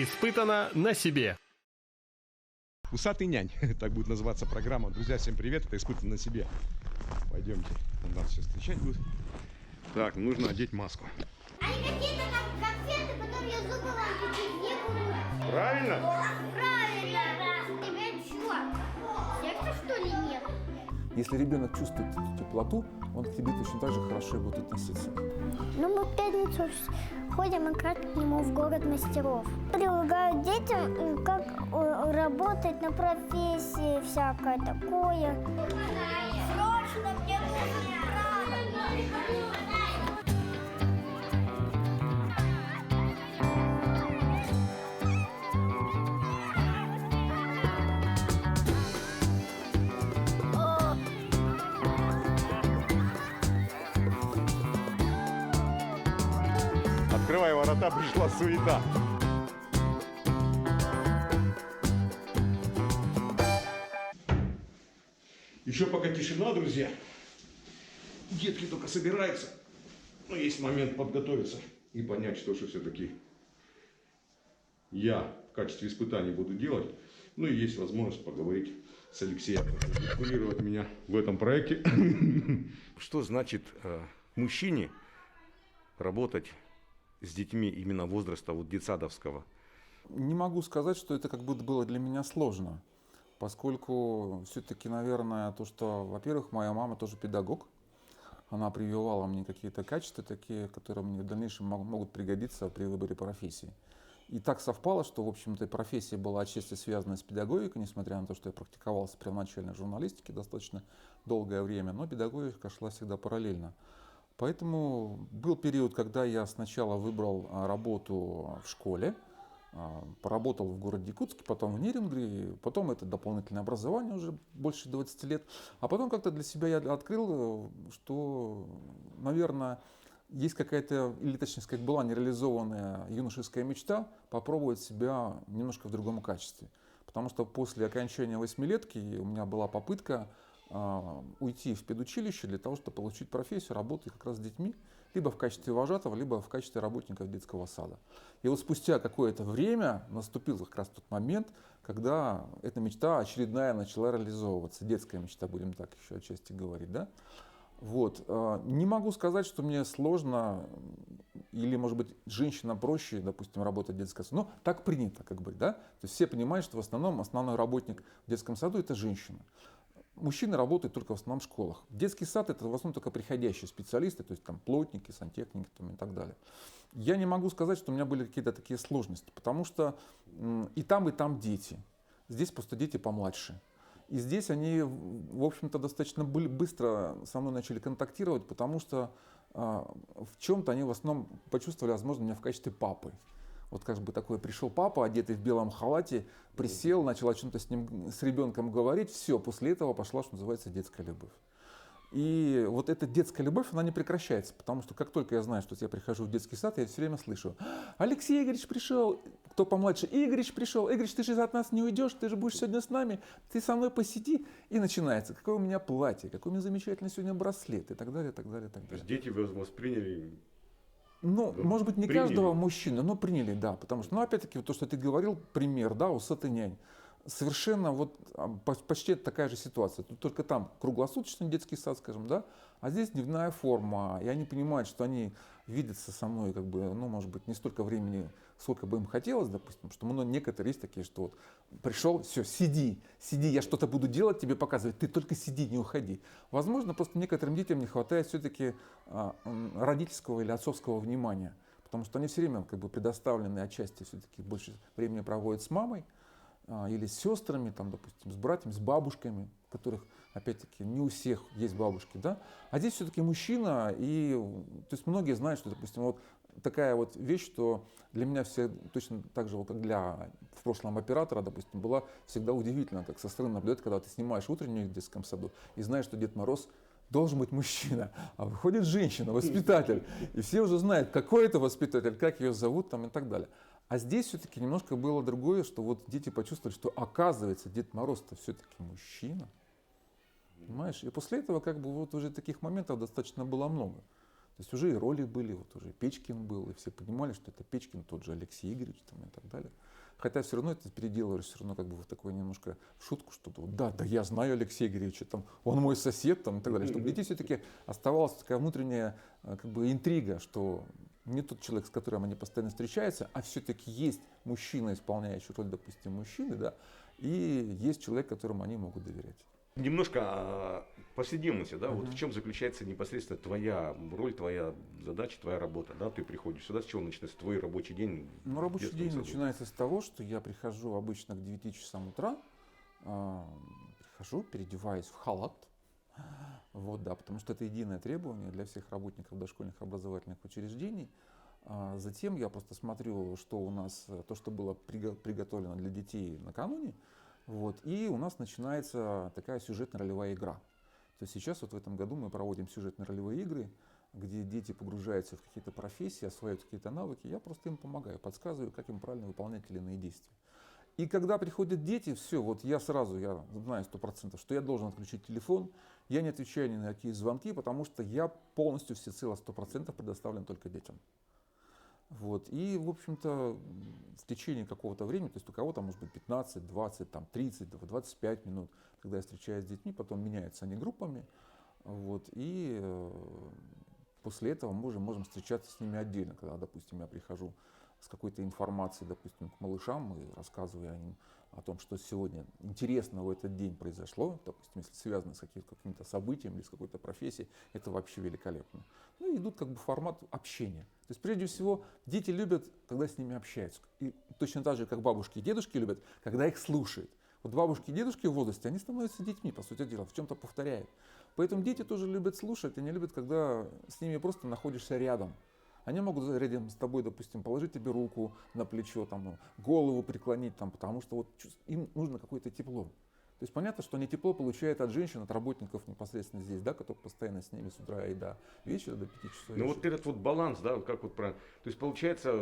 Испытано на себе. Усатый нянь, так будет называться программа. Друзья, всем привет, это «Испытано на себе». Пойдемте, он нас сейчас встречать будет. Так, нужно одеть маску. Они какие-то там конфеты, потом я зубы вам не буду. Правильно? Правильно. Тебя чё? Секта, что ли, нет? Если ребенок чувствует эту теплоту, он к тебе точно так же хорошо будет относиться. Ну, мы в пятницу ходим играть к нему в город мастеров. Предлагаю детям, как работать на профессии, всякое такое. Срочно мне нужен брат. Открывая ворота, пришла суета. Еще пока тишина, друзья. Детки только собираются. Но есть момент подготовиться и понять, что же все-таки я в качестве испытаний буду делать. Ну и есть возможность поговорить с Алексеем, который будет курировать меня в этом проекте. Что значит мужчине работать с детьми именно возраста вот детсадовского? Не могу сказать, что это как будто было для меня сложно, поскольку все-таки, наверное, то, что, во-первых, моя мама тоже педагог, она прививала мне какие-то качества такие, которые мне в дальнейшем могут пригодиться при выборе профессии. И так совпало, что, в общем-то, профессия была отчасти связана с педагогикой, несмотря на то, что я практиковался первоначально в журналистике достаточно долгое время, но педагогика шла всегда параллельно. Поэтому был период, когда я сначала выбрал работу в школе, поработал в городе Якутске, потом в Нерюнгри, потом это дополнительное образование уже больше 20 лет. А потом как-то для себя я открыл, что, наверное, есть какая-то, или точнее сказать, была нереализованная юношеская мечта попробовать себя немножко в другом качестве. Потому что после окончания 8-летки у меня была попытка уйти в педучилище для того, чтобы получить профессию, работать как раз с детьми, либо в качестве вожатого, либо в качестве работника детского сада. И вот спустя какое-то время наступил как раз тот момент, когда эта мечта очередная начала реализовываться. Детская мечта, будем так еще отчасти говорить, да? Вот. Не могу сказать, что мне сложно, или, может быть, женщина проще, допустим, работать в детском саду. Но так принято, как бы, да? То есть все понимают, что в основном основной работник в детском саду – это женщина. Мужчины работают только в основном в школах. Детский сад – это в основном только приходящие специалисты, то есть там плотники, сантехники там, и так далее. Я не могу сказать, что у меня были какие-то такие сложности, потому что и там дети. Здесь просто дети помладше. И здесь они, в общем-то, достаточно быстро со мной начали контактировать, потому что в чем-то они в основном почувствовали, возможно, меня в качестве папы. Вот как бы такой пришел папа, одетый в белом халате, присел, начал о чем-то с ребенком говорить. Все, после этого пошла, что называется, детская любовь. И вот эта детская любовь, она не прекращается, потому что как только я знаю, что я прихожу в детский сад, я все время слышу: Алексей Игоревич пришел, кто помладше, Игоревич пришел, Игоревич, ты же от нас не уйдешь, ты же будешь сегодня с нами, ты со мной посиди. И начинается, какое у меня платье, какой у меня замечательный сегодня браслет и так далее, и так далее, и так далее. То есть дети восприняли... Ну, может быть, не приняли. Каждого мужчины, но приняли, да. Потому что, ну, опять-таки, вот то, что ты говорил, пример, да, усатый нянь. Совершенно вот почти такая же ситуация. Только там круглосуточный детский сад, скажем, да, а здесь дневная форма. И они понимают, что они видятся со мной, как бы, ну, может быть, не столько времени, сколько бы им хотелось, допустим, что некоторые есть такие, что вот пришел, все, сиди, я что-то буду делать, тебе показывать, ты только сиди, не уходи. Возможно, просто некоторым детям не хватает все-таки родительского или отцовского внимания, потому что они все время как бы предоставлены отчасти, все-таки больше времени проводят с мамой, или с сестрами, там, допустим, с братьями, с бабушками, которых, опять-таки, не у всех есть бабушки, да, а здесь все-таки мужчина, и, то есть, многие знают, что, допустим, вот такая вот вещь, что для меня все точно так же, вот, как для в прошлом оператора, допустим, была всегда удивительно, как со стороны наблюдать, когда ты снимаешь утреннюю в детском саду и знаешь, что Дед Мороз должен быть мужчина, а выходит женщина, воспитатель, и все уже знают, какой это воспитатель, как ее зовут, там, и так далее. А здесь все-таки немножко было другое, что вот дети почувствовали, что оказывается Дед Мороз-то все-таки мужчина. Понимаешь? И после этого как бы вот уже таких моментов достаточно было много. То есть уже и роли были, вот уже Печкин был, и все понимали, что это Печкин, тот же Алексей Игоревич там, и так далее. Хотя все равно это переделываешь все равно как бы в такое немножко в шутку, что вот, да, я знаю Алексея Игоревича, там, он мой сосед там, и так далее. Чтобы у детей все-таки оставалась такая внутренняя как бы интрига, что не тот человек, с которым они постоянно встречаются, а все-таки есть мужчина, исполняющий роль, допустим, мужчины, да, и есть человек, которому они могут доверять. Немножко о повседневности, да, вот в чем заключается непосредственно твоя роль, твоя задача, твоя работа, да, ты приходишь сюда, с чего начинается твой рабочий день? Ну, рабочий день начинается с того, что я прихожу обычно к 9 часам утра, прихожу, переодеваюсь в халат, вот, да, потому что это единое требование для всех работников дошкольных образовательных учреждений. Затем я просто смотрю, что у нас, то, что было приготовлено для детей накануне, вот, и у нас начинается такая сюжетно-ролевая игра. То есть сейчас вот в этом году мы проводим сюжетно-ролевые игры, где дети погружаются в какие-то профессии, осваивают какие-то навыки. Я просто им помогаю, подсказываю, как им правильно выполнять те или иные действия. И когда приходят дети, все, вот я знаю 100%, что я должен отключить телефон, я не отвечаю ни на какие звонки, потому что я полностью всецело 100% предоставлен только детям. Вот. И, в общем-то, в течение какого-то времени, то есть у кого-то может быть 15, 20, там, 30, 25 минут, когда я встречаюсь с детьми, потом меняются они группами, вот, и после этого мы уже можем встречаться с ними отдельно, когда, допустим, я прихожу с какой-то информацией, допустим, к малышам и рассказываю им о том, что сегодня интересного в этот день произошло, допустим, если связано с каким-то событием или с какой-то профессией, это вообще великолепно. Ну и идут как бы формат общения. То есть прежде всего дети любят, когда с ними общаются. И точно так же, как бабушки и дедушки любят, когда их слушают. Вот бабушки и дедушки в возрасте, они становятся детьми, по сути дела, в чем-то повторяют. Поэтому дети тоже любят слушать, они любят, когда с ними просто находишься рядом. Они могут рядом с тобой, допустим, положить тебе руку на плечо, там, голову преклонить, там, потому что вот им нужно какое-то тепло. То есть понятно, что они тепло получают от женщин, от работников непосредственно здесь, да, которые постоянно с ними с утра и до вечера, до 5 часов вечера. Ну вот этот вот баланс, да, как вот правильно. То есть получается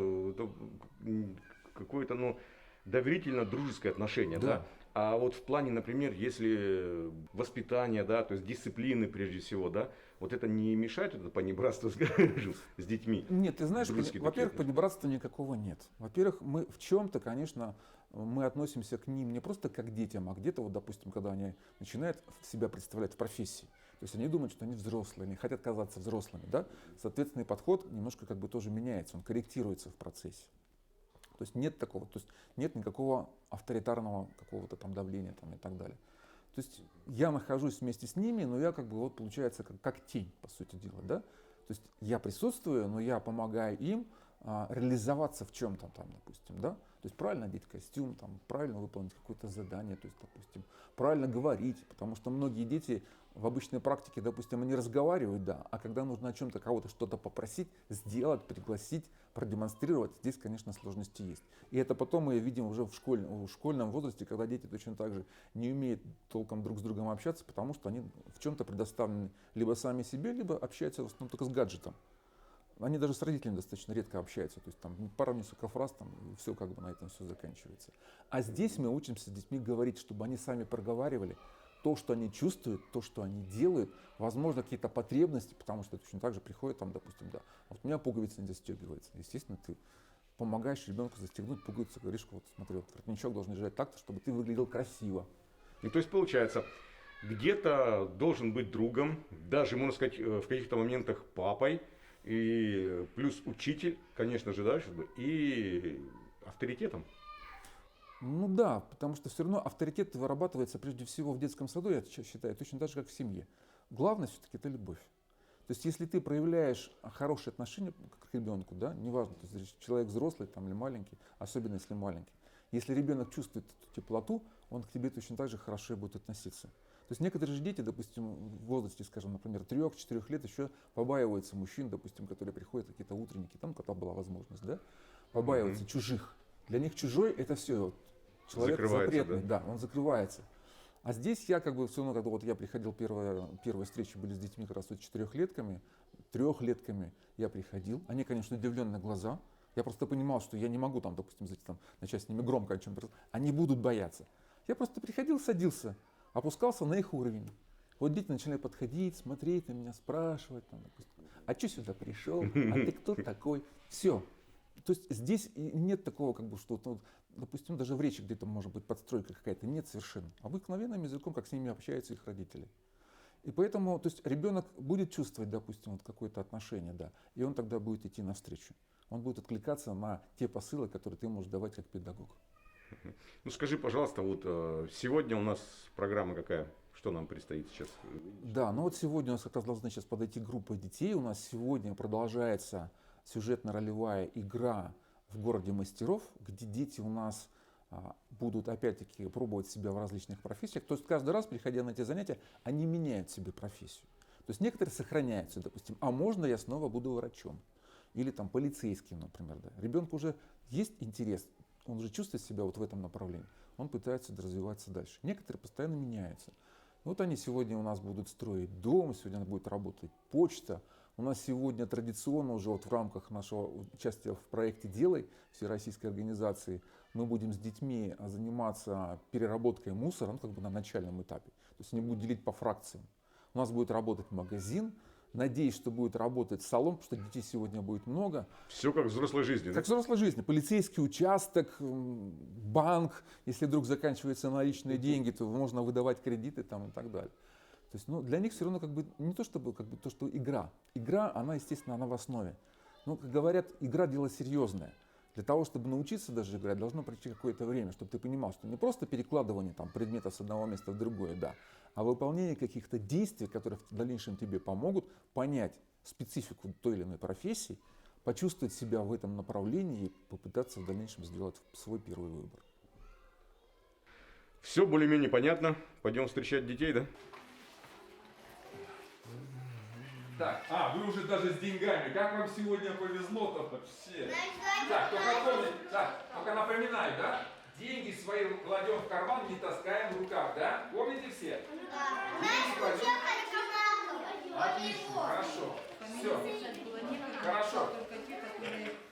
какое-то, доверительно-дружеское отношение, да. А вот в плане, например, если воспитание, да, то есть дисциплины прежде всего, да, вот это не мешает это понебратство с детьми? Нет, ты знаешь, во-первых, понебратства никакого нет. Во-первых, мы в чем-то, конечно, мы относимся к ним не просто как к детям, а где-то, вот, допустим, когда они начинают себя представлять в профессии. То есть они думают, что они взрослые, они хотят казаться взрослыми, да. Соответственно, подход немножко как бы тоже меняется, он корректируется в процессе. То есть нет такого, то есть нет никакого авторитарного какого-то там давления там, и так далее. То есть я нахожусь вместе с ними, но я как бы вот получается как тень, по сути дела, да. То есть я присутствую, но я помогаю им реализоваться в чем-то там, допустим, да. То есть правильно одеть костюм, там, правильно выполнить какое-то задание, то есть, допустим, правильно говорить, потому что многие дети в обычной практике, допустим, они разговаривают, да, а когда нужно о чем-то кого-то что-то попросить, сделать, пригласить, продемонстрировать, здесь, конечно, сложности есть. И это потом мы видим уже в школьном возрасте, когда дети точно так же не умеют толком друг с другом общаться, потому что они в чем-то предоставлены либо сами себе, либо общаются в основном только с гаджетом. Они даже с родителями достаточно редко общаются, то есть там пара несколько фраз, там, и все как бы на этом все заканчивается. А здесь мы учимся с детьми говорить, чтобы они сами проговаривали то, что они чувствуют, то, что они делают, возможно, какие-то потребности, потому что точно так же приходит, там, допустим, да, вот у меня пуговица не застегивается. Естественно, ты помогаешь ребенку застегнуть пуговицу, говоришь, что вот смотри, вот воротничок должен лежать так-то, чтобы ты выглядел красиво. Ну, то есть получается, где-то должен быть другом, даже, можно сказать, в каких-то моментах папой, и плюс учитель, конечно же, да, и авторитетом. Ну да, потому что все равно авторитет вырабатывается прежде всего в детском саду, я считаю, точно так же, как в семье. Главное все-таки это любовь. То есть если ты проявляешь хорошее отношение к ребенку, да, неважно, то есть человек взрослый там, или маленький, особенно если маленький, если ребенок чувствует эту теплоту, он к тебе точно так же хорошо будет относиться. То есть некоторые же дети, допустим, в возрасте, скажем, например, 3-4 лет еще побаиваются мужчин, допустим, которые приходят, какие-то утренники, там, когда была возможность, да, побаиваются чужих. Для них чужой это все, человек запретный, да, он закрывается. А здесь я как бы все равно, когда вот я приходил, первые встречи были с детьми как раз вот 4-летками, 3-летками я приходил, они, конечно, удивленные глаза, я просто понимал, что я не могу там, допустим, начать с ними громко о чем-то, они будут бояться. Я просто приходил, садился, опускался на их уровень. Вот дети начинали подходить, смотреть на меня, спрашивать. Там, допустим. а что сюда пришел, а ты кто такой? Все. То есть здесь нет такого, как бы, что, ну, допустим, даже в речи где-то может быть подстройка какая-то, нет совершенно. Обыкновенным языком, как с ними общаются их родители. И поэтому, то есть ребенок будет чувствовать, допустим, вот какое-то отношение, да, и он тогда будет идти навстречу. Он будет откликаться на те посылы, которые ты можешь давать как педагог. Ну скажи, пожалуйста, вот сегодня у нас программа какая? Что нам предстоит сейчас? Да, ну вот сегодня у нас как раз должна сейчас подойти группа детей. У нас сегодня продолжается сюжетно-ролевая игра в городе мастеров, где дети у нас будут опять-таки пробовать себя в различных профессиях. То есть каждый раз, приходя на эти занятия, они меняют себе профессию. То есть некоторые сохраняются, допустим, а можно я снова буду врачом? Или там полицейским, например. Да. Ребенку уже есть интерес, он уже чувствует себя вот в этом направлении. Он пытается развиваться дальше. Некоторые постоянно меняются. Вот они сегодня у нас будут строить дом, сегодня будет работать почта. У нас сегодня традиционно уже вот в рамках нашего участия в проекте «Делай» всероссийской организации мы будем с детьми заниматься переработкой мусора, ну, как бы на начальном этапе. То есть они будут делить по фракциям. У нас будет работать магазин. Надеюсь, что будет работать салон, потому что детей сегодня будет много. Все как в взрослой жизни, да? Как в взрослой жизни. Полицейский участок, банк. Если вдруг заканчиваются наличные деньги, то можно выдавать кредиты там, и так далее. То есть, ну, для них все равно как бы не то, чтобы как бы, то, что игра. Игра, она, естественно, она в основе. Но, как говорят, игра дело серьезное. Для того, чтобы научиться даже играть, должно пройти какое-то время, чтобы ты понимал, что не просто перекладывание там, предметов с одного места в другое, да, а выполнение каких-то действий, которые в дальнейшем тебе помогут понять специфику той или иной профессии, почувствовать себя в этом направлении и попытаться в дальнейшем сделать свой первый выбор. Все более-менее понятно. Пойдем встречать детей, да? Так, вы уже даже с деньгами. Как вам сегодня повезло-то вообще? Так, только напоминаю, да? Деньги свои кладем в карман, не таскаем в руках, да? Помните все? Отлично, хорошо. Все. Хорошо.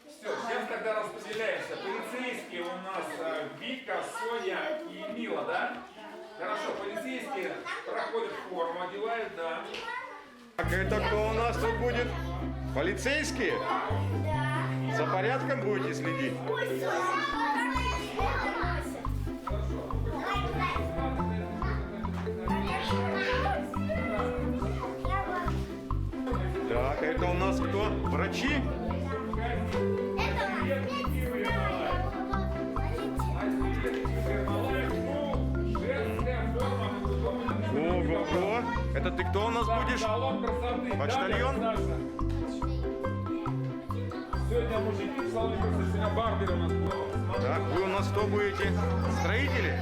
Все, сейчас тогда распределяемся. Полицейские у нас Вика, Соня и Мила, да? Хорошо, полицейские проходят форму, одевают, да. Так, это кто у нас тут будет? Полицейские? За порядком будете следить? Так, это у нас кто? Врачи? Ого-го! Это ты кто у нас будешь? Почтальон? Сегодня мужики в салоне красоты, сегодня барбер у нас был. Так, вы у нас кто будете? Строители?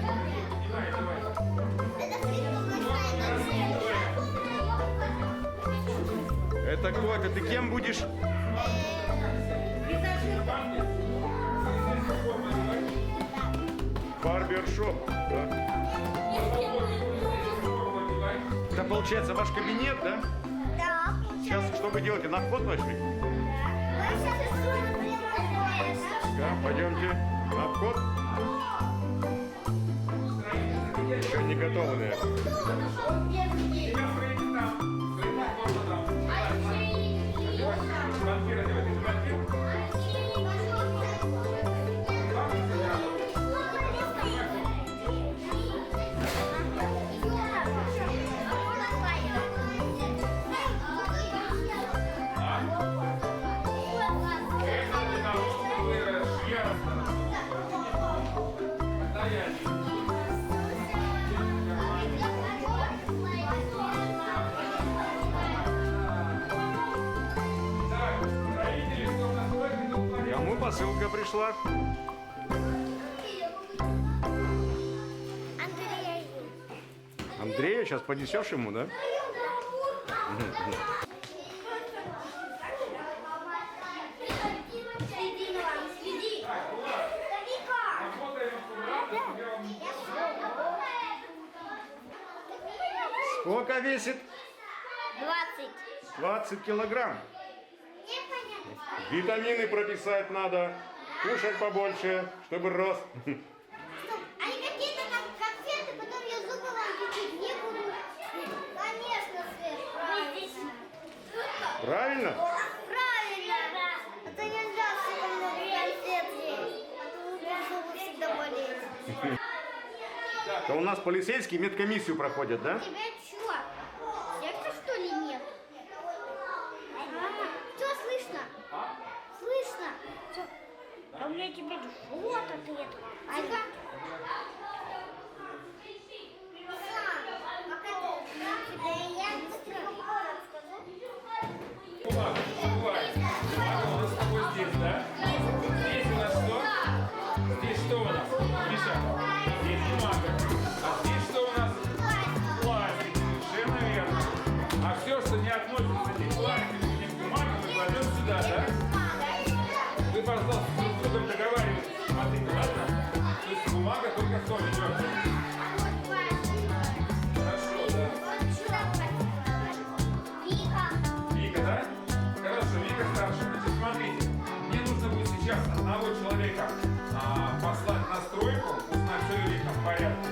Это кто? Это ты кем будешь? Барбершоп. Да. Это получается ваш кабинет, да? Да. Сейчас что вы делаете? На вход вошли? Да, пойдемте на вход. Еще не готовы, наверное. Кому посылка пришла? Андрея? Сейчас понесешь ему, да? Сколько весит? 20. 20 килограмм. Витамины прописать надо. Кушать побольше, чтобы рос. Они какие-то там конфеты, потом я зубы вам лечить не буду. Конечно, Свет, правильно. Правильно? Правильно! Это нельзя сегодня конфет есть. Зубы всегда болеют. То у нас полицейские медкомиссию проходят, да? У тебя что? Сердце, что ли, нет? Что слышно? Слышно? Чё? А у меня теперь живот ответ. Ага. Бумага, бывает. Бумага у нас с тобой здесь, да? Здесь у нас что? Здесь что у нас? Миша, здесь бумага. А здесь что у нас? Пластик. Совершенно верно. А все, что не относится ни к пластику, ни к бумаге, мы кладем сюда, да? Вы, пожалуйста, друг с другом договаривайтесь. Смотрите, ладно? То есть бумага только что идет. Хорошо, да. Вика, да? Хорошо, Вика старше. Значит, смотрите, мне нужно будет сейчас одного человека послать на стройку, узнать, все ли у них там в порядке.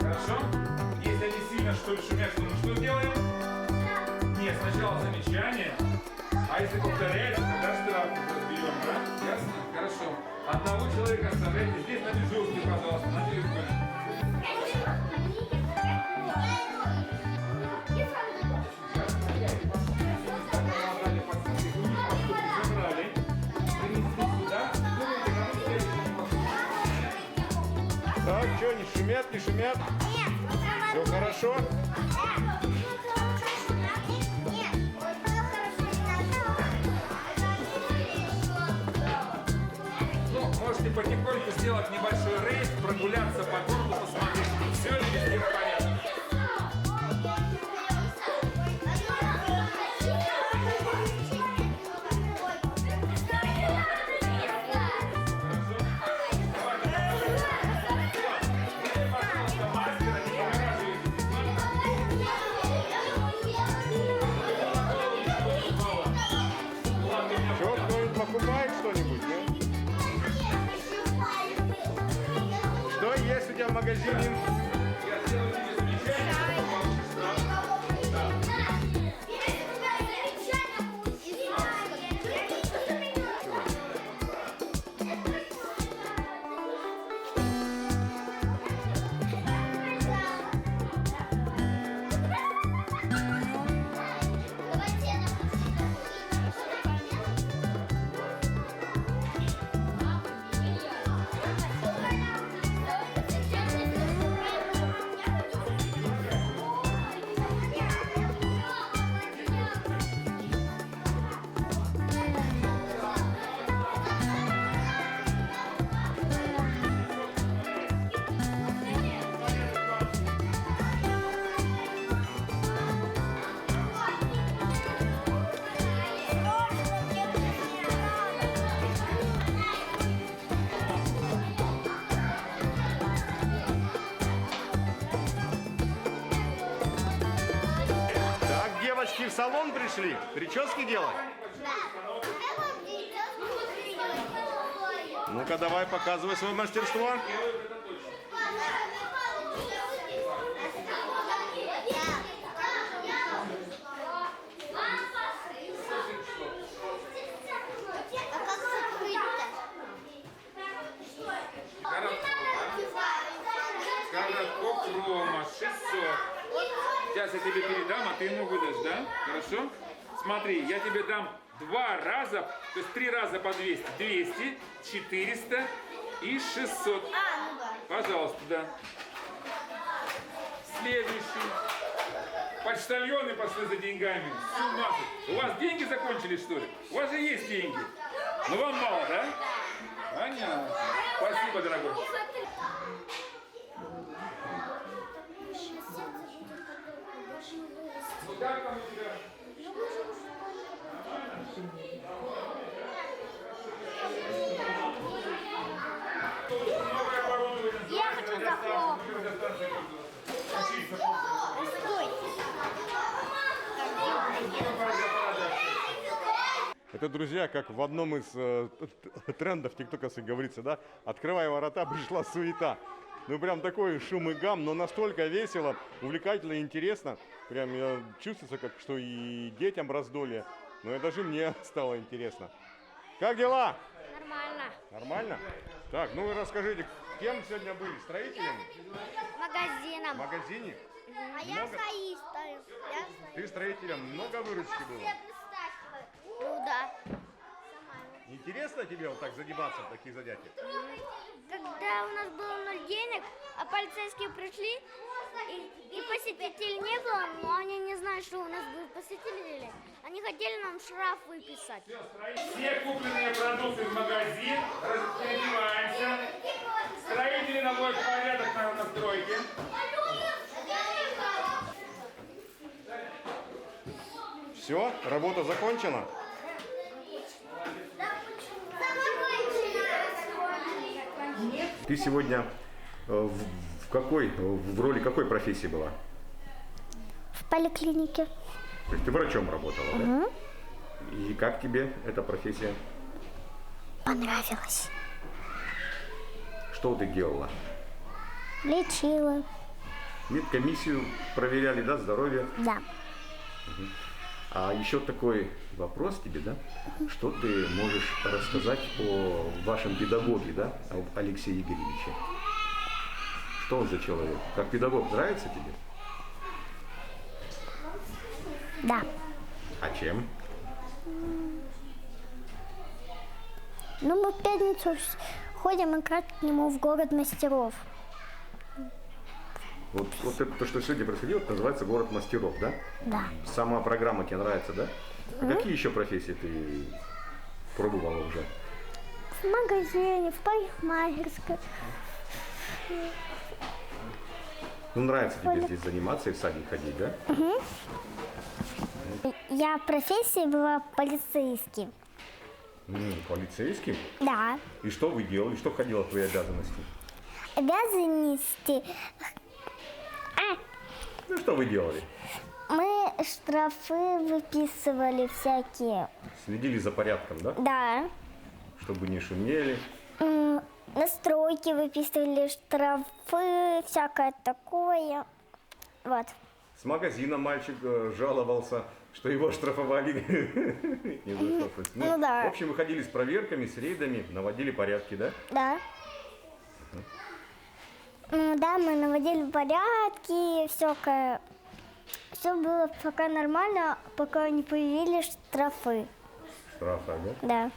Хорошо? Если они сильно что ли шумят, то мы что делаем? Нет, сначала замечание, а если повторяется, тогда штраф разберем, да? Ясно? Хорошо. Одного человека оставляйте здесь на дежурстве, пожалуйста, на телефоне. Так, что, не шумят, не шумят? Нет. Все хорошо? Ну, можете потихоньку сделать небольшой рейс, прогуляться по городу, посмотреть, все ли везде в порядке. Что, кто-нибудь покупает что-нибудь, да? Что есть у тебя в магазине? Я сделаю тебе замечание, получишь штраф. Так, девочки в салон пришли? Прически делать? Ну-ка, давай, показывай свое мастерство. Коротков Рома, 600. Сейчас я тебе передам, а ты ему выдашь, да? Хорошо? Смотри, я тебе дам 2 раза, то есть 3 раза по 200. 200, 400 и 600. Пожалуйста, да. Следующий. Почтальоны пошли за деньгами. С ума сойти. У вас деньги закончились, что ли? У вас же есть деньги. Но вам мало, да? Понятно. Спасибо, дорогой. Ну как там у тебя? Новое оборудование. Я хочу такого. Это, друзья, как в одном из трендов ТикТока говорится, да? Открывая ворота, пришла суета. Ну, прям такой шум и гам, но настолько весело, увлекательно и интересно. Прям чувствуется, как, что и детям раздолье, Ну это же мне стало интересно. Как дела? Нормально. Нормально? Так, ну вы расскажите, кем сегодня были? Строителем? Магазином. В магазине? А я Много? стою. Ты строителем, много выручки было? Ну да. Интересно тебе вот так заниматься в такие занятия? Когда у нас было 0 денег, а полицейские пришли, и посетителей не было, но они не знают, что у нас будут посетители. Они хотели нам штраф выписать. Все купленные продукты в магазин, переодеваемся. Строители наводят порядок на стройке. Все, работа закончена? Ты сегодня в роли какой профессии была? В поликлинике. То есть ты врачом работала, да? И как тебе эта профессия? Понравилось. Что ты делала? Лечила. Медкомиссию проверяли, да, здоровье? Да. А еще такой вопрос тебе, да? Что ты можешь рассказать о вашем педагоге, да, об Алексее Игоревиче? Что он за человек? Как педагог нравится тебе? Да. А чем? Ну, мы в пятницу ходим играть к нему в город мастеров. Вот это, то, что сегодня происходило, это называется город мастеров, да? Да. Сама программа тебе нравится, да? А какие еще профессии ты пробовала уже? В магазине, в парикмахерской. Ну, нравится тебе здесь заниматься и в садик ходить, да? Я в профессии была полицейским. Полицейским? Да. И что вы делали? Что входило в твои обязанности? Обязанности. Ну, что вы делали? Мы штрафы выписывали всякие. Следили за порядком, да? Да. Чтобы не шумели. Настройки выписывали, штрафы, всякое такое. Вот. С магазина мальчик жаловался, что его штрафовали. Ну да. В общем, вы ходили с проверками, с рейдами, наводили порядки, да? Да. Да, мы наводили порядки, всякое. Все было пока нормально, пока не появились штрафы. Штрафы, да? Да.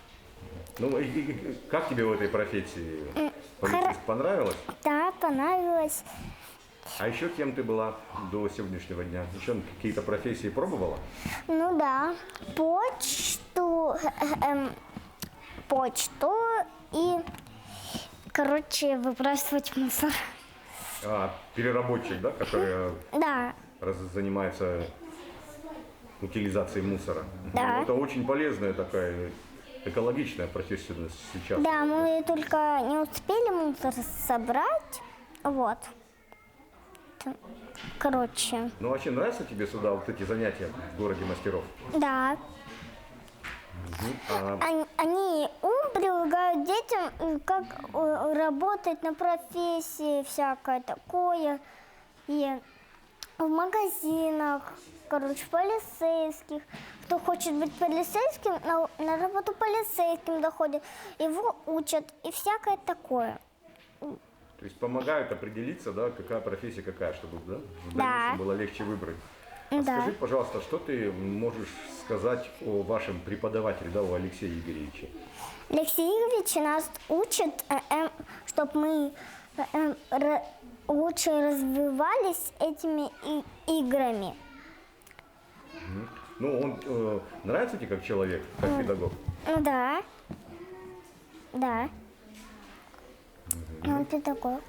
Ну, и как тебе в этой профессии? Полицейский понравилось? Да, понравилось. А еще кем ты была до сегодняшнего дня? Еще какие-то профессии пробовала? Ну да. Почту и, короче, выбрасывать мусор. Переработчик, да, который Да. занимается утилизацией мусора. Да. Ну, это очень полезная такая экологичная профессия сейчас. Да, мы только не успели мусор собрать. Вот. Короче. Ну, вообще нравятся тебе сюда вот эти занятия в городе мастеров? Да. Они предлагают детям, как работать на профессии, всякое такое. И в магазинах, короче, полицейских. Кто хочет быть полицейским, на работу полицейским доходит. Его учат и всякое такое. То есть помогают определиться, да, какая профессия какая, чтобы, да, в Да. дальнейшем было легче выбрать. Да. Скажи, пожалуйста, что ты можешь сказать о вашем преподавателе, да, у Алексея Игоревича? Алексей Игоревич нас учит, чтобы мы лучше развивались этими играми. Ну, он нравится тебе как человек, как педагог? Да. Да. Он педагог.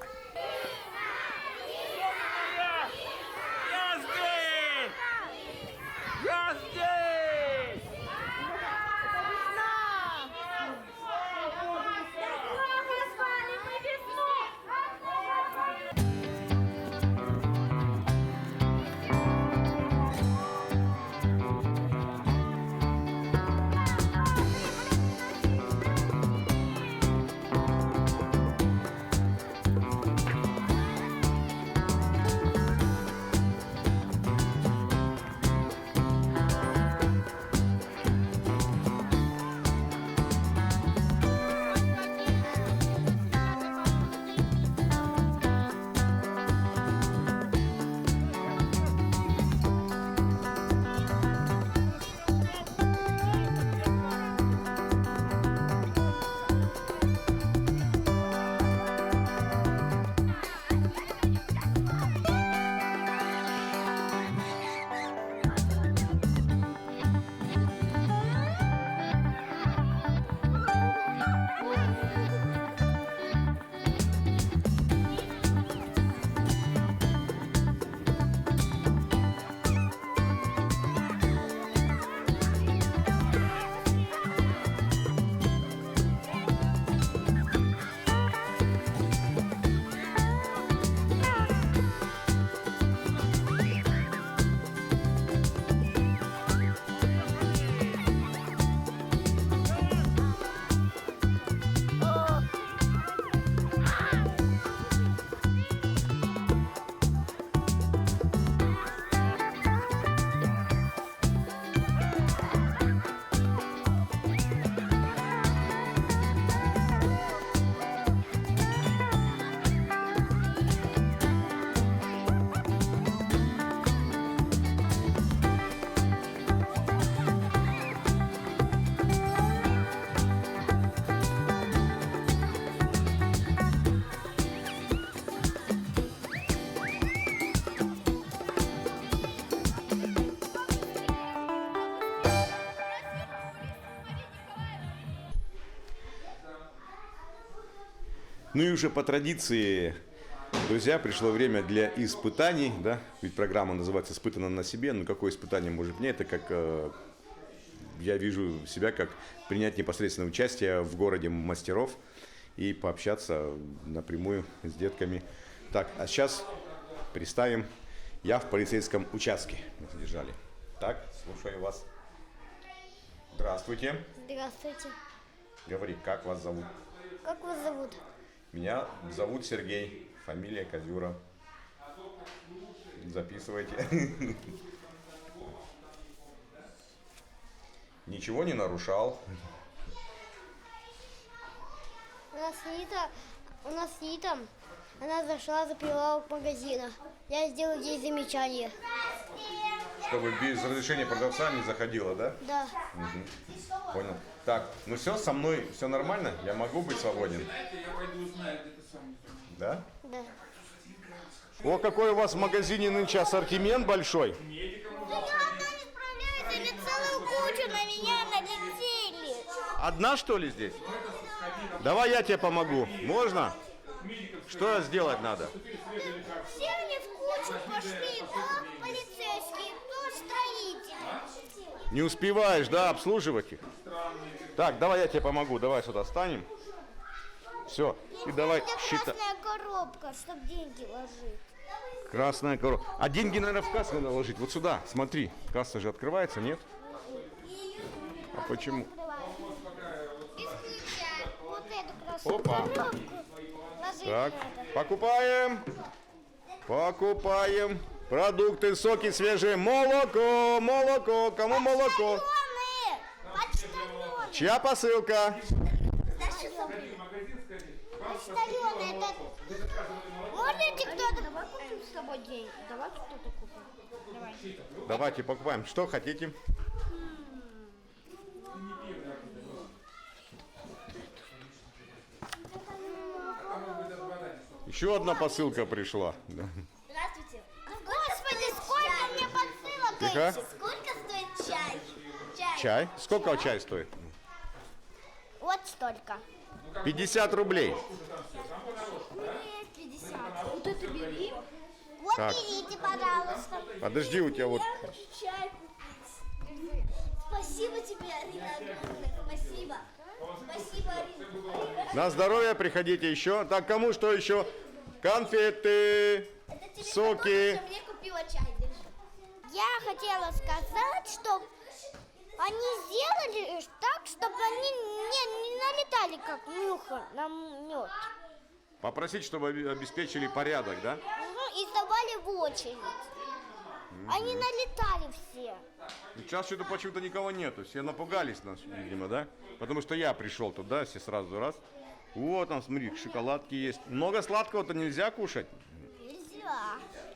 Ну и уже по традиции, друзья, пришло время для испытаний, да? Ведь программа называется «Испытано на себе». Ну какое испытание может быть? Это как я вижу себя как принять непосредственное участие в городе мастеров и пообщаться напрямую с детками. Так, а сейчас представим, я в полицейском участке. Нас задержали. Так, слушаю вас. Здравствуйте. Здравствуйте. Говори, как вас зовут? Как вас зовут? Меня зовут Сергей, фамилия Козюра. Записывайте. Ничего не нарушал. У нас Нита, она зашла, запила в магазина. Я сделал ей замечание. Чтобы без разрешения продавца не заходила, да? Да. Понял. Так, ну все, со мной все нормально? Я могу быть свободен? Да? Да. О, какой у вас в магазине нынче ассортимент большой. Они целую кучу на меня налетели. Одна, что ли, здесь? Давай я тебе помогу. Можно? Что сделать надо? Все они в кучу пошли, то полицейские, то строители. Не успеваешь, да, обслуживать их? Так, давай я тебе помогу. Давай сюда встанем. Все. И давай Это считай. красная коробка, чтобы деньги ложить. Красная коробка. А деньги, наверное, в кассу надо ложить. Вот сюда, смотри. Касса же открывается, нет? А почему? Исключай вот эту красную Опа. коробку. Ложить Так, надо. покупаем. Покупаем. Продукты, соки свежие. Молоко, молоко. Кому молоко? Почтальоны! Чья посылка? Почтальоны, это... Можете кто-то... Давай купим с тобой деньги. Давай кто-то купим. Давай. Давайте покупаем. Что хотите? Еще одна посылка пришла. Да. Здравствуйте. Господи, сколько мне посылок? Тихо. Сколько стоит чай? Чай? Сколько чай стоит? Вот столько. 50 рублей. Нет, 50. Вот это бери. Вот Так. берите, пожалуйста. Подожди, у тебя вот... Я хочу чай купить. Спасибо тебе, Арина, огромное. Спасибо. Спасибо, Арина. На здоровье, приходите еще. Так, кому что еще? Конфеты, Это тебе соки. мне купила чай. Я хотела сказать, что они сделали так, чтобы они не налетали, как муха на мед. Попросить, чтобы обеспечили порядок, да? И вставали в очередь. Они налетали все. Сейчас что-то почему-то никого нету. Все напугались нас, видимо, да? Потому что я пришел туда, все сразу раз. Вот там, смотри, шоколадки есть. Много сладкого-то нельзя кушать. Нельзя.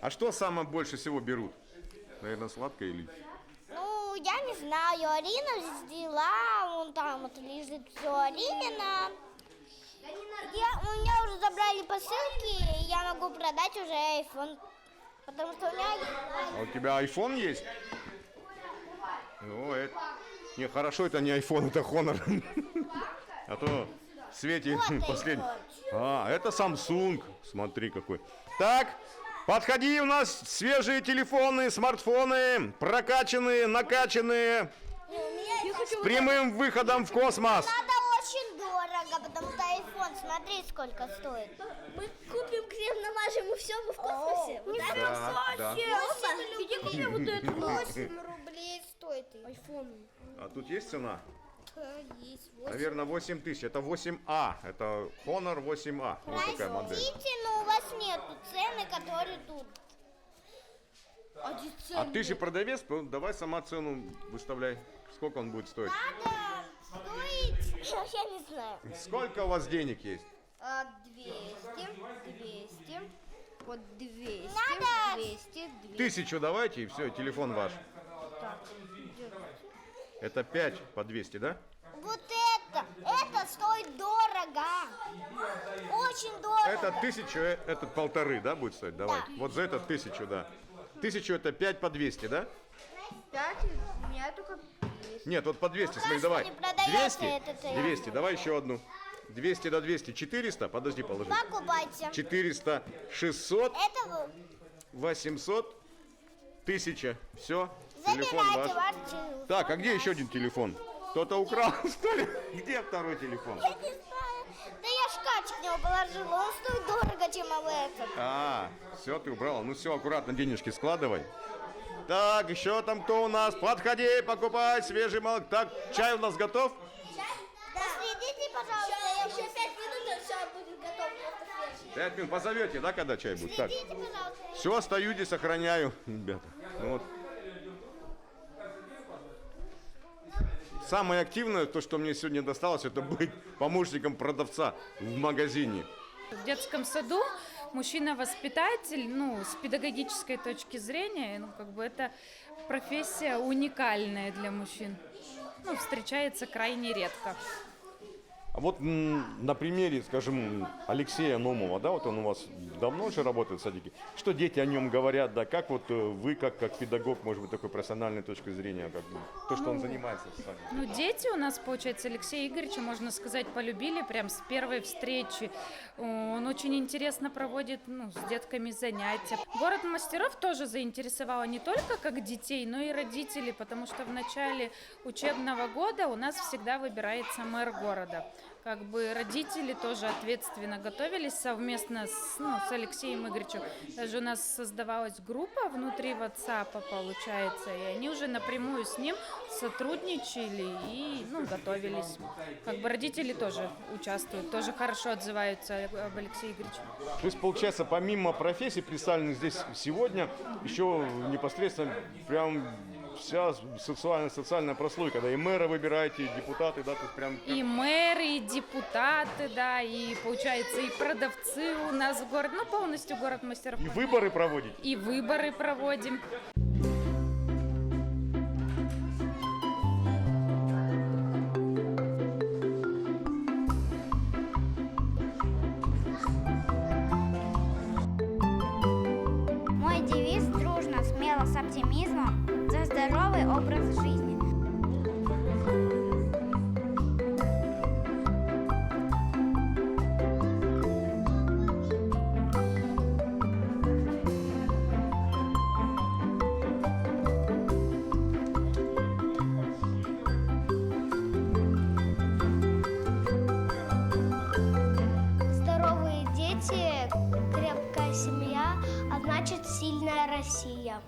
А что самое больше всего берут? Наверное, сладкое или... Ну, я не знаю. Арина взяла, вон там вот лежит все Аринина. У меня уже забрали посылки, и я могу продать уже iPhone. Потому что у меня... А у тебя iPhone есть? Ну, это... Не, хорошо, это не iPhone, это Honor. А то в свете последний. А, это Samsung. Смотри какой. Так, подходи, у нас свежие телефоны, смартфоны, прокачанные, накачанные, с прямым выходом в космос. Надо очень дорого, потому что iPhone, смотри, сколько стоит. Мы купим крем, намажем и все, мы в космосе. Не Да. Иди ко вот это. 8 рублей стоит iPhone. А тут есть цена? Есть 8. Наверное, 8 тысяч. Это 8А. Это Honor 8А. Вот такая модель. Простите, но у вас нету цены, которые тут. А ты же продавец, давай сама цену выставляй. Сколько он будет стоить? Надо стоить, я не знаю. Сколько у вас денег есть? 200, вот 200, Надо. 200, 200. 1000 давайте, и все, телефон ваш. Это 5 по 200, да? Вот это стоит дорого. Очень дорого. Это 1000, этот 1500, да, будет стоить? Давай. Да. Вот за это 1000, да. 1000 это 5 по 200, да? 5, у меня только 200. Нет, вот по 200, смотри, что давай. не продается 200, этот телефон. 200, давай еще одну. 200 до 200, 400, подожди, положи. Покупайте. 400, 600, Это 800, 1000. Все, телефон забирайте ваш. ваш телефон. Так, а где еще один телефон? Кто-то украл, что ли? Где второй телефон? Я не знаю. Да я шкафчик в него положила. Он стоит дорого, чем этот. А, все, ты убрала. Ну все, аккуратно денежки складывай. Так, еще там кто у нас? Подходи, покупай свежий молок. Так, чай у нас готов? Да. Следите, пожалуйста. Еще 5 минут, и все будет готово. 5 минут. Позовете, да, когда чай будет? Так, Следите, пожалуйста. все, стою здесь, охраняю, ребята. Ну, вот. Самое активное, то, что мне сегодня досталось, это быть помощником продавца в магазине. В детском саду мужчина-воспитатель, ну, с педагогической точки зрения, ну, как бы это профессия уникальная для мужчин. Ну, встречается крайне редко. А вот на примере, скажем, Алексея Номова, да, вот он у вас давно уже работает в садике. Что дети о нем говорят, да, как вот вы, как педагог, может быть, такой профессиональной точки зрения, как бы, то, что он занимается в садике? Ну, дети у нас, получается, Алексея Игоревича, можно сказать, полюбили прям с первой встречи. Он очень интересно проводит, ну, с детками занятия. Город мастеров тоже заинтересовало не только как детей, но и родителей, потому что в начале учебного года у нас всегда выбирается мэр города. Как бы родители тоже ответственно готовились совместно с Алексеем Игоревичем. Даже у нас создавалась группа внутри WhatsApp, получается, и они уже напрямую с ним сотрудничали и, ну, готовились. Как бы родители тоже участвуют, тоже хорошо отзываются об Алексее Игоревиче. То есть, получается, помимо профессий, представленных здесь сегодня, еще непосредственно прям вся социальная прослойка, да, и мэра выбираете, и депутаты, да, тут прям... И мэры, и депутаты, да, и, получается, и продавцы у нас в городе, ну, полностью город мастеров. И выборы проводите. И выборы проводим. Мой девиз дружно, смело, с оптимизмом за здоровый образ жизни. Здоровые дети, крепкая семья, а значит сильная Россия.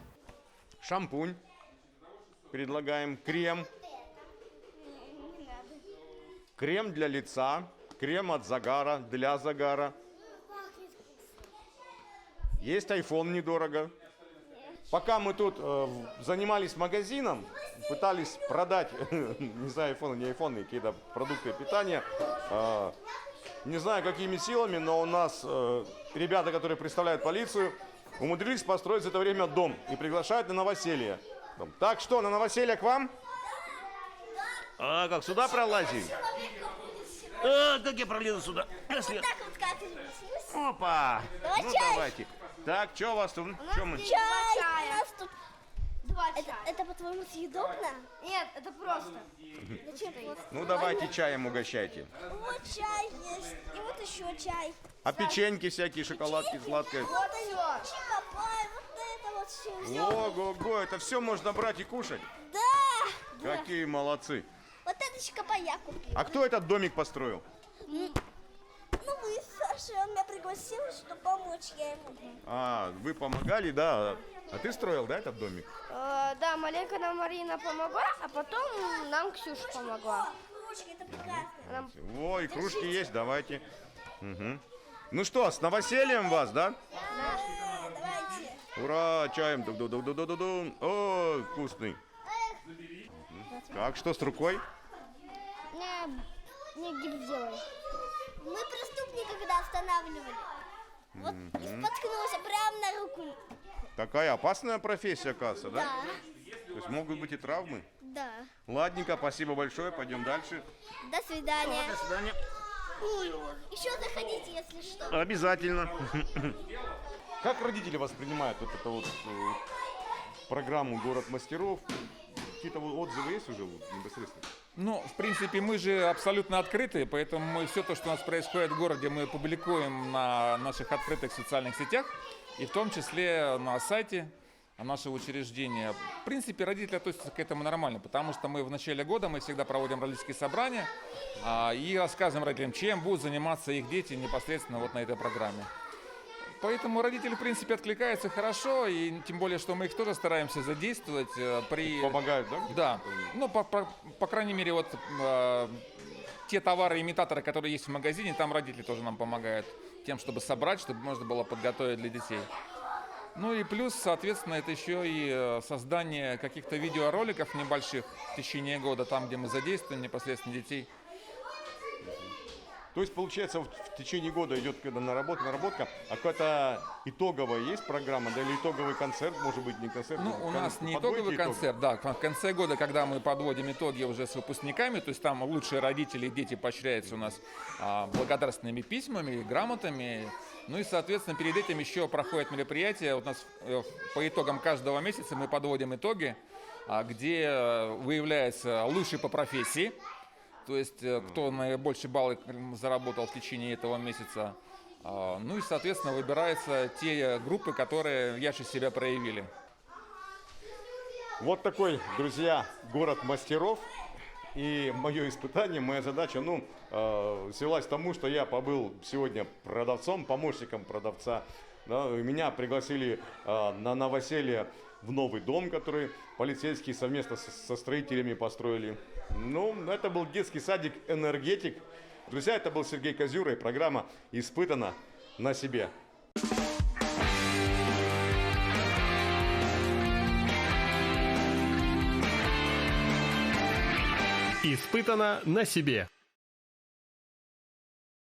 Шампунь предлагаем, крем. Крем для лица, крем от загара, для загара. Есть iPhone недорого. Пока мы тут занимались магазином, пытались продать, не знаю, iPhone, не iPhone, какие-то продукты питания. Не знаю, какими силами, но у нас ребята, которые представляют полицию, умудрились построить за это время дом и приглашают на новоселье. Так что, на новоселье к вам? А, как, сюда пролазим? А, как я пролезу сюда? Если... Опа! Давай Ну, чай. давайте. Так, что у вас тут? Чё мы? Чай! У нас тут... Два чая. Это по-твоему, съедобно? Нет, это просто. Зачем просто? Ну, давайте чаем угощайте. Вот чай есть. И вот еще чай. А печеньки всякие, шоколадки, сладкое. Вот еще. Чикопай, вот это вот все. Ого-го, это все можно брать и кушать? Да! Какие молодцы. Вот это чикопай я купил. А кто этот домик построил? Ну вы, Саша, он меня пригласил, чтобы помочь я ему. А, вы помогали, да? А ты строил, да, этот домик? Да, маленько нам Марина помогла, а потом нам Ксюша помогла. Кружки, это прекрасно. Ой, кружки есть, давайте. Мгм. Ну что, с новосельем вас, да? Давайте. Ура, чаем. Ду-ду-ду-ду-ду-ду. О, вкусный. Как, что с рукой? Мне гипс сделали. Мы преступника когда останавливали. Вот и споткнулся прямо на руку. Такая опасная профессия, оказывается, да? Да. То есть могут быть и травмы. Да. Ладненько, спасибо большое, пойдем дальше. До свидания. До свидания. Еще заходите, если что. Обязательно. Как родители воспринимают вот эту вот программу «Город мастеров»? Какие-то вот отзывы есть уже вот непосредственно? Ну, в принципе, мы же абсолютно открыты, поэтому мы все то, что у нас происходит в городе, мы публикуем на наших открытых социальных сетях, и в том числе на сайте нашего учреждения. В принципе, родители относятся к этому нормально, потому что мы в начале года, мы всегда проводим родительские собрания и рассказываем родителям, чем будут заниматься их дети непосредственно вот на этой программе. Поэтому родители, в принципе, откликаются хорошо, и тем более, что мы их тоже стараемся задействовать при... Помогают, да? Да. Ну, по крайней мере, вот те товары-имитаторы, которые есть в магазине, там родители тоже нам помогают тем, чтобы собрать, чтобы можно было подготовить для детей. Ну и плюс, соответственно, это еще и создание каких-то видеороликов небольших в течение года, там, где мы задействуем непосредственно детей. То есть, получается, в течение года идет когда наработка, а какая-то итоговая есть программа, да, или итоговый концерт, может быть, не концерт? Ну, у нас не итоговый концерт, да, в конце года, когда мы подводим итоги уже с выпускниками, то есть там лучшие родители и дети поощряются у нас благодарственными письмами, грамотами, ну и, соответственно, перед этим еще проходит мероприятие, у нас по итогам каждого месяца мы подводим итоги, где выявляется лучший по профессии, то есть кто наибольшие баллы заработал в течение этого месяца. Ну и, соответственно, выбираются те группы, которые ярче себя проявили. Вот такой, друзья, город мастеров. И мое испытание, моя задача, свелась к тому, что я побыл сегодня продавцом, помощником продавца. Да, меня пригласили на новоселье в новый дом, который полицейские совместно со строителями построили. Это был детский садик «Энергетик». Друзья, это был Сергей Козюра и программа «Испытано на себе». Испытано на себе.